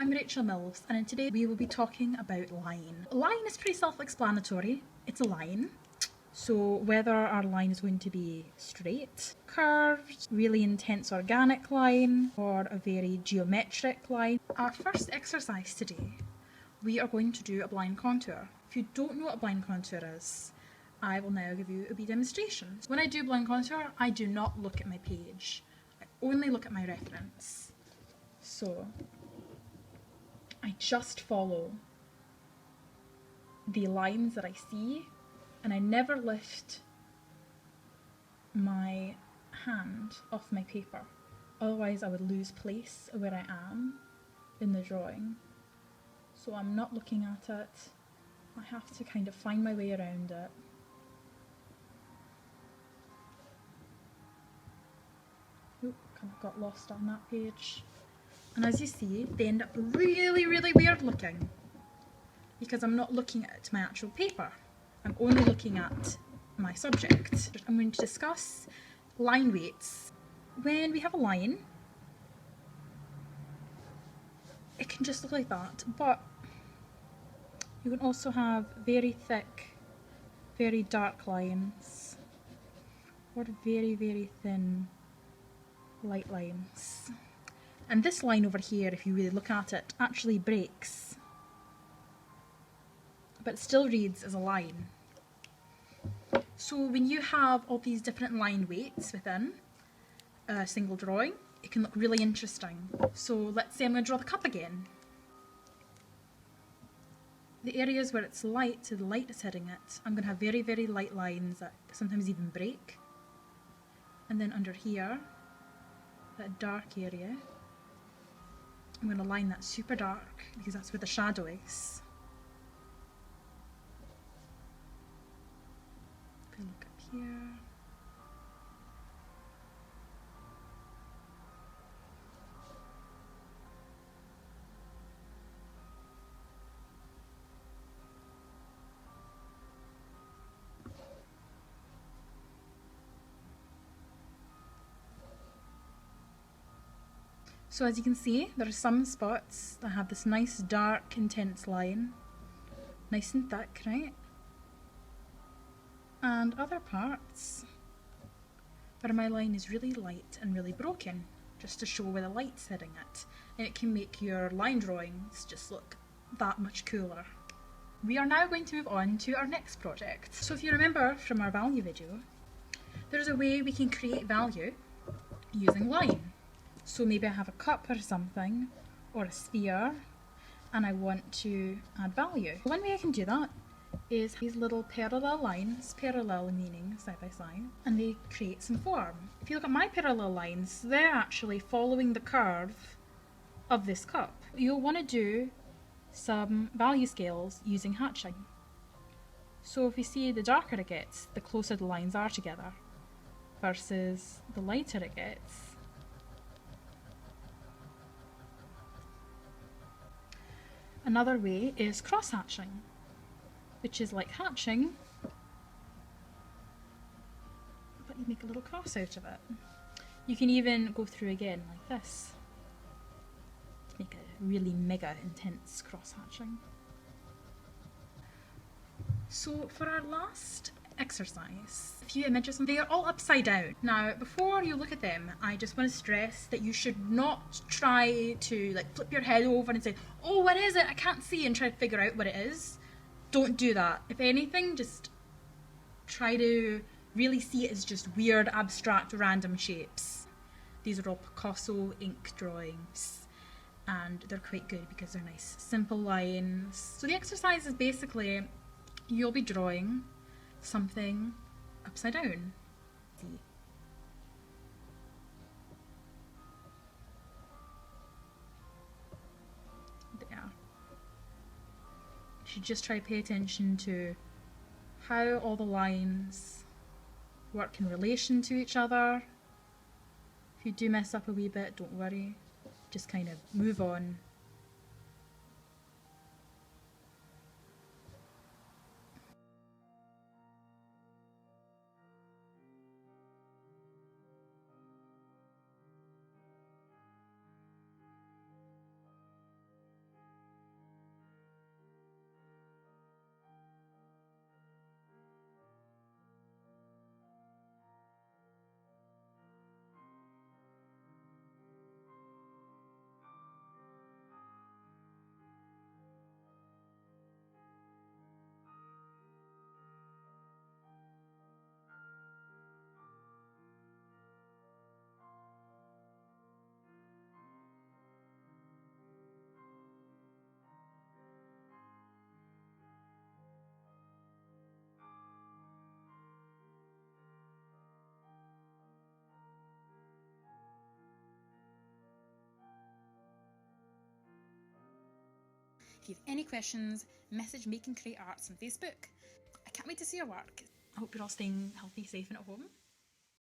I'm Rachel Mills, and today we will be talking about line. Line is pretty self-explanatory. It's a line. So whether our line is going to be straight, curved, really intense organic line, or a very geometric line. Our first exercise today, we are going to do a blind contour. If you don't know what a blind contour is, I will now give you a wee demonstration. When I do blind contour, I do not look at my page. I only look at my reference. So I just follow the lines that I see, and I never lift my hand off my paper. Otherwise I would lose place where I am in the drawing. So I'm not looking at it. I have to kind of find my way around it. Oop, kind of got lost on that page. And as you see, they end up really, really weird looking because I'm not looking at my actual paper. I'm only looking at my subject. I'm going to discuss line weights. When we have a line, it can just look like that, but you can also have very thick, very dark lines, or very, very thin, light lines. And this line over here, if you really look at it, actually breaks, but it still reads as a line. So when you have all these different line weights within a single drawing, it can look really interesting. So let's say I'm going to draw the cup again. The areas where it's light, so the light is hitting it, I'm going to have very, very light lines that sometimes even break. And then under here, that dark area, I'm going to line that super dark because that's where the shadow is. If I look up here. So as you can see, there are some spots that have this nice dark intense line, nice and thick, right? And other parts where my line is really light and really broken, just to show where the light's hitting it. And it can make your line drawings just look that much cooler. We are now going to move on to our next project. So if you remember from our value video, there's a way we can create value using line. So maybe I have a cup or something, or a sphere, and I want to add value. One way I can do that is these little parallel lines, parallel meaning side by side, and they create some form. If you look at my parallel lines, they're actually following the curve of this cup. You'll want to do some value scales using hatching. So if you see, the darker it gets, the closer the lines are together, versus the lighter it gets, another way is cross-hatching, which is like hatching, but you make a little cross out of it. You can even go through again like this to make a really mega intense cross-hatching. So for our last exercise, a few images, they are all upside down. Now before you look at them, I just want to stress that you should not try to like flip your head over and say, oh, what is it? I can't see, and try to figure out what it is. Don't do that. If anything, just try to really see it as just weird, abstract, random shapes. These are all Picasso ink drawings, and they're quite good because they're nice, simple lines. So the exercise is basically, you'll be drawing something upside down. See. There. You should just try to pay attention to how all the lines work in relation to each other. If you do mess up a wee bit, don't worry. Just kind of move on. If you have any questions, message Make and Create Arts on Facebook. I can't wait to see your work. I hope you're all staying healthy, safe and at home.